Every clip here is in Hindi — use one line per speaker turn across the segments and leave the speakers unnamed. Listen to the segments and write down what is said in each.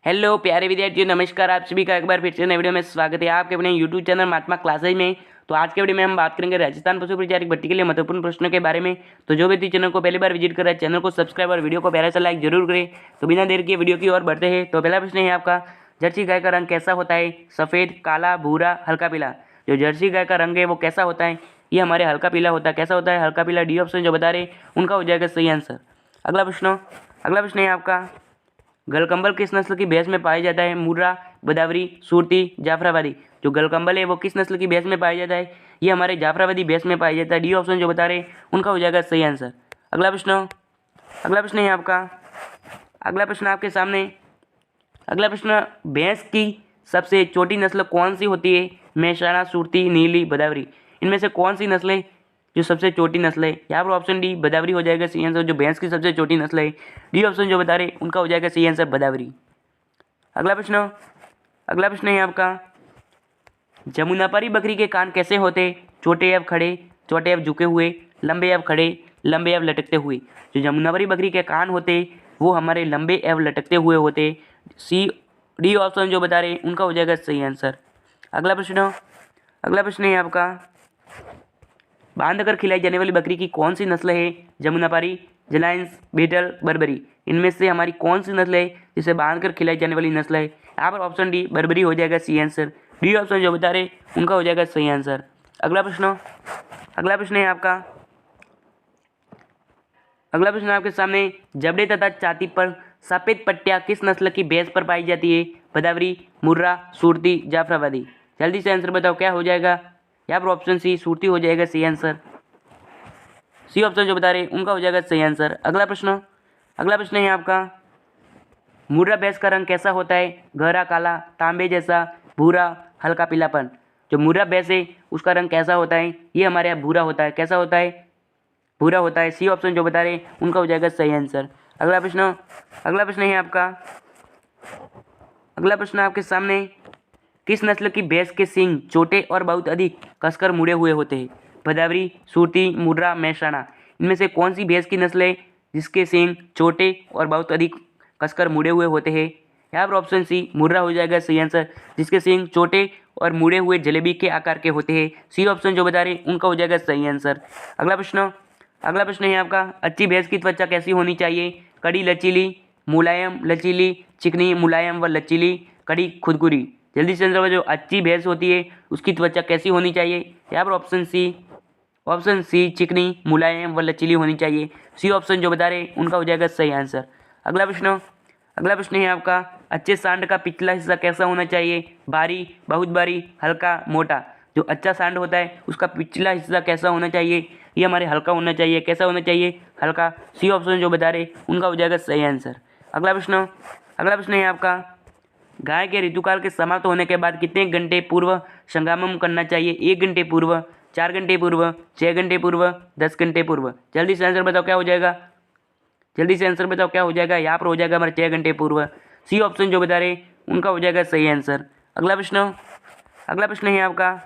हेलो प्यारे विद्यार्थियों, नमस्कार। आप सभी का एक बार फिर से नए वीडियो में स्वागत है आपके अपने यूट्यूब चैनल महात्मा क्लासेज में। तो आज के वीडियो में हम बात करेंगे राजस्थान पशु परिचारक भर्ती के लिए महत्वपूर्ण प्रश्नों के बारे में। तो जो व्यक्ति चैनल को पहली बार विजिट कर रहा है, चैनल को सब्सक्राइब और वीडियो को प्यारा सा लाइक जरूर करें। तो बिना देर के वीडियो की ओर बढ़ते हैं। तो पहला प्रश्न है आपका, जर्सी गाय का रंग कैसा होता है? सफ़ेद, काला, भूरा, हल्का पीला। जो जर्सी गाय का रंग है वो कैसा होता है? ये हमारे हल्का पीला होता है। कैसा होता है? हल्का पीला। डी ऑप्शन जो बता रहे उनका हो जाएगा सही आंसर। अगला प्रश्न है आपका, गलकंबल किस नस्ल की भैंस में पाया जाता है? मुर्रा, बदावरी, सुरती, जाफराबादी। जो गलकंबल है वो किस नस्ल की भैंस में पाया जाता है? ये हमारे जाफराबादी भैंस में पाया जाता है। डी ऑप्शन जो बता रहे उनका हो जाएगा सही आंसर। अगला प्रश्न है आपका, अगला प्रश्न आपके सामने। अगला प्रश्न, भैंस की सबसे छोटी नस्ल कौन सी होती है? मेहसाणा, सुरती, नीली, बदावरी। इनमें से कौन सी नस्ल है जो सबसे छोटी नस्ल है? यहाँ पर ऑप्शन डी बदावरी हो जाएगा सही आंसर। जो भैंस की सबसे छोटी नस्ल है, डी ऑप्शन जो बता रहे उनका हो जाएगा सही आंसर बदावरी। अगला प्रश्न है आपका, जमुनापारी बकरी के कान कैसे होते? छोटे या खड़े, छोटे या झुके हुए, लंबे या खड़े, लंबे या लटकते हुए। जो जमुनापारी बकरी के कान होते वो हमारे लंबे एवं लटकते हुए होते। सी डी ऑप्शन जो बता रहे उनका हो जाएगा सही आंसर। अगला प्रश्न है आपका, बांध कर खिलाई जाने वाली बकरी की कौन सी नस्ल है? जमुनापारी, जलायंस, बीटल, बर्बरी। इनमें से हमारी कौन सी नस्ल है जिसे बांध कर खिलाई जाने वाली नस्ल है? यहाँ पर ऑप्शन डी बर्बरी हो जाएगा सही आंसर। डी ऑप्शन जो बता रहे उनका हो जाएगा सही आंसर। अगला प्रश्न है आपका, अगला प्रश्न आपके सामने, जबड़े तथा छाती पर सफेद पट्टियाँ किस नस्ल की भैंस पर पाई जाती है? बदावरी, मुर्रा, सुरती, जाफराबादी। जल्दी से आंसर बताओ क्या हो जाएगा? यहाँ पर ऑप्शन सी सुरती हो जाएगा सही आंसर। सी ऑप्शन जो बता रहे उनका हो जाएगा सही आंसर। अगला प्रश्न है आपका, मुर्रा भैंस का रंग कैसा होता है? गहरा काला, तांबे जैसा, भूरा, हल्का पीलापन। जो मुर्रा भैंस है उसका रंग कैसा होता है? ये हमारे यहाँ भूरा होता है। कैसा होता है? भूरा होता है। सी ऑप्शन जो बता रहे उनका हो जाएगा सही आंसर। अगला प्रश्न है आपका, अगला प्रश्न आपके सामने, किस नस्ल की भैंस के सींग छोटे और बहुत अधिक कसकर मुड़े हुए होते हैं? भदावरी, सुरती, मुर्रा, मेहसाणा। इनमें से कौन सी भैंस की नस्ल है जिसके सींग छोटे और बहुत अधिक कसकर मुड़े हुए होते हैं? यहाँ पर ऑप्शन सी मुर्रा हो जाएगा सही आंसर, जिसके सींग छोटे और मुड़े हुए जलेबी के आकार के होते हैं। सी ऑप्शन जो बता रहे उनका हो जाएगा सही आंसर। अगला प्रश्न है आपका, अच्छी भैंस की त्वचा कैसी होनी चाहिए? कड़ी, लचीली, मुलायम, लचीली, चिकनी, मुलायम व लचीली, कड़ी, खुदकुरी। जल्दी से आंसर, जो अच्छी भैंस होती है उसकी त्वचा कैसी होनी चाहिए? यहाँ पर ऑप्शन सी चिकनी, मुलायम व लचीली होनी चाहिए। सी ऑप्शन जो बता रहे उनका हो जाएगा सही आंसर। अगला प्रश्न है आपका, अच्छे सांड का पिछला हिस्सा कैसा होना चाहिए? भारी, बहुत भारी, हल्का, मोटा। जो अच्छा सांड होता है उसका पिछला हिस्सा कैसा होना चाहिए? ये हमारे हल्का होना चाहिए। कैसा होना चाहिए? हल्का। सी ऑप्शन जो बता रहे उनका हो जाएगा सही आंसर। अगला प्रश्न है आपका, गाय के ऋतुकाल के समाप्त होने के बाद कितने घंटे पूर्व संगमन करना चाहिए? 1 घंटे पूर्व, 4 घंटे पूर्व, 6 घंटे पूर्व, 10 घंटे पूर्व। जल्दी से आंसर बताओ क्या हो जाएगा? यहाँ पर हो जाएगा हमारे 6 घंटे पूर्व। सी ऑप्शन जो बता रहे उनका हो जाएगा सही आंसर। अगला प्रश्न है आपका,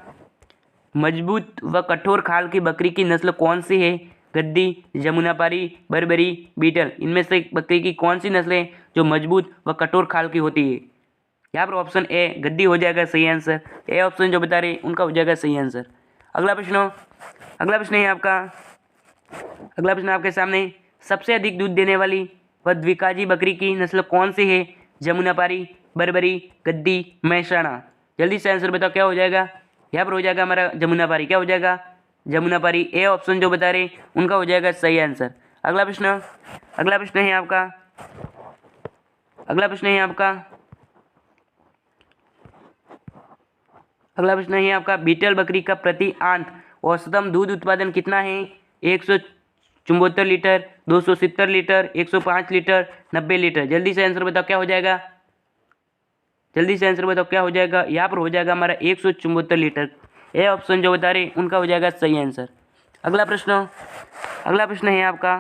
मजबूत व कठोर खाल की बकरी की नस्ल कौन सी है? गद्दी, जमुनापारी, बर्बरी, बीटल। इनमें से बकरी की कौन सी नस्ल है जो मजबूत व कठोर खाल की होती है? यहाँ पर ऑप्शन ए गद्दी हो जाएगा सही आंसर। ए ऑप्शन जो बता रहे उनका हो जाएगा सही आंसर। अगला प्रश्न है आपका, अगला प्रश्न आपके सामने, सबसे अधिक दूध देने वाली व द्विकाजी बकरी की नस्ल कौन सी है? जमुनापारी, बर्बरी, गद्दी, मेहसाणा। जल्दी से आंसर बताओ क्या हो जाएगा? यहाँ पर हो जाएगा हमारा जमुनापारी। क्या हो जाएगा? जमुनापारी। ए ऑप्शन जो बता रहे उनका हो जाएगा सही आंसर। अगला प्रश्न है आपका, अगला प्रश्न है आपका, बीटल बकरी का प्रति आंत औसतम दूध उत्पादन कितना है? 174 लीटर, 270 लीटर, 105 लीटर, 90 लीटर। जल्दी से आंसर बताओ क्या हो जाएगा? यहाँ पर हो जाएगा हमारा 174 लीटर। ए ऑप्शन जो बता रहे उनका हो जाएगा सही आंसर। अगला प्रश्न है आपका,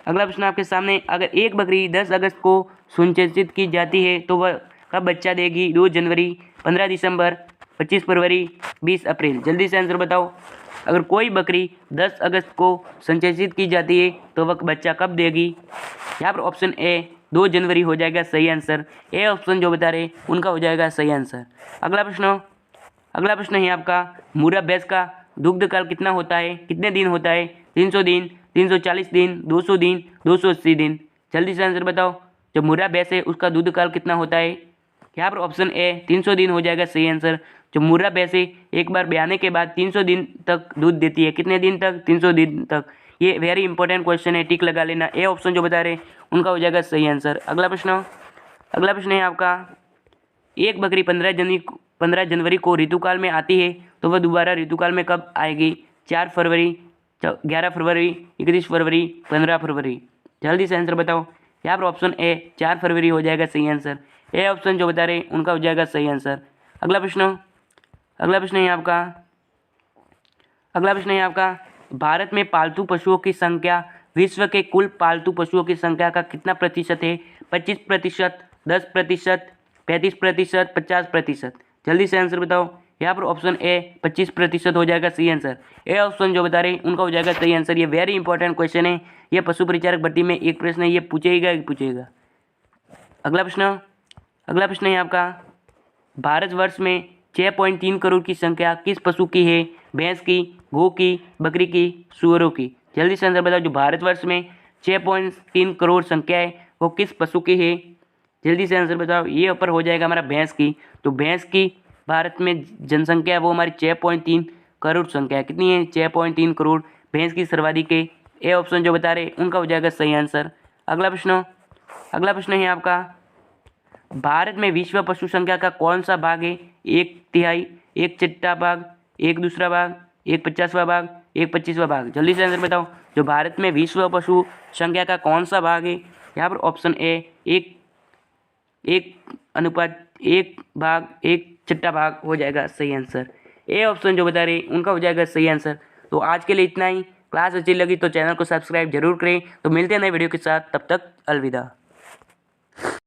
अगला प्रश्न आपके सामने, अगर एक बकरी 10 अगस्त को सुनिश्चित की जाती है तो वह कब बच्चा देगी? 2 जनवरी, 15 दिसंबर, 25 फरवरी, 20 अप्रैल। जल्दी से आंसर बताओ। अगर कोई बकरी 10 अगस्त को संचयित की जाती है तो वह बच्चा कब देगी? यहाँ पर ऑप्शन ए 2 जनवरी हो जाएगा सही आंसर। ए ऑप्शन जो बता रहे उनका हो जाएगा सही आंसर। अगला प्रश्न है आपका, मुर्रा भैंस का दुग्ध काल कितना होता है, कितने दिन होता है? 300 दिन, 340 दिन, 200 दिन, 280 दिन। जल्दी से आंसर बताओ। जो मुर्रा भैंस है उसका दूध काल कितना होता है? यहाँ पर ऑप्शन ए 300 दिन हो जाएगा सही आंसर। जो मुर्रा भैंस है एक बार ब्याने के बाद 300 दिन तक दूध देती है। कितने दिन तक? 300 दिन तक। ये वेरी इंपॉर्टेंट क्वेश्चन है, टिक लगा लेना। ए ऑप्शन जो बता रहे उनका हो जाएगा सही आंसर। अगला प्रश्न है आपका, एक बकरी 15 जनवरी को ऋतुकाल में आती है तो वह दोबारा ऋतुकाल में कब आएगी? 4 फरवरी, 11 फरवरी, 31 फरवरी, 15 फरवरी। जल्दी से आंसर बताओ। यहाँ पर ऑप्शन ए 4 फरवरी हो जाएगा सही आंसर। ए ऑप्शन जो बता रहे उनका हो जाएगा सही आंसर। अगला प्रश्न है आपका, भारत में पालतू पशुओं की संख्या विश्व के कुल पालतू पशुओं की संख्या का कितना प्रतिशत है? 25%, 10%, 35%, 50%। जल्दी से आंसर बताओ। यहाँ पर ऑप्शन ए 25% हो जाएगा सही आंसर। ए ऑप्शन जो बता रहे उनका हो जाएगा सही आंसर। ये वेरी इंपॉर्टेंट क्वेश्चन है, ये पशु परिचारक भर्ती में एक प्रश्न है, ये पूछेगा। अगला प्रश्न है आपका, भारतवर्ष में 6.3 करोड़ की संख्या किस पशु की है? भैंस की, गौ की, बकरी की, सुअरों की। जल्दी से आंसर बताओ। जो भारतवर्ष में 6.3 करोड़ संख्या है वो किस पशु की है? जल्दी से आंसर बताओ। ये ऊपर हो जाएगा हमारा भैंस की। तो भैंस की भारत में जनसंख्या है वो हमारी 6.3 करोड़ संख्या है। कितनी है? 6.3 करोड़ भैंस की सर्वाधिक है। ए ऑप्शन जो बता रहे उनका हो जाएगा सही आंसर। अगला प्रश्न है आपका, भारत में विश्व पशु संख्या का कौन सा भाग है? 1/3, 1/6 भाग, 1 दूसरा भाग, 1/50वां भाग, 1/25वां भाग। जल्दी से आंसर बताओ। जो भारत में विश्व पशु संख्या का कौन सा भाग है? यहाँ पर ऑप्शन ए 1/1 भाग हो जाएगा सही आंसर। ए ऑप्शन जो बता रहे उनका हो जाएगा सही आंसर। तो आज के लिए इतना ही। क्लास अच्छी लगी तो चैनल को सब्सक्राइब जरूर करें। तो मिलते हैं नए वीडियो के साथ, तब तक अलविदा।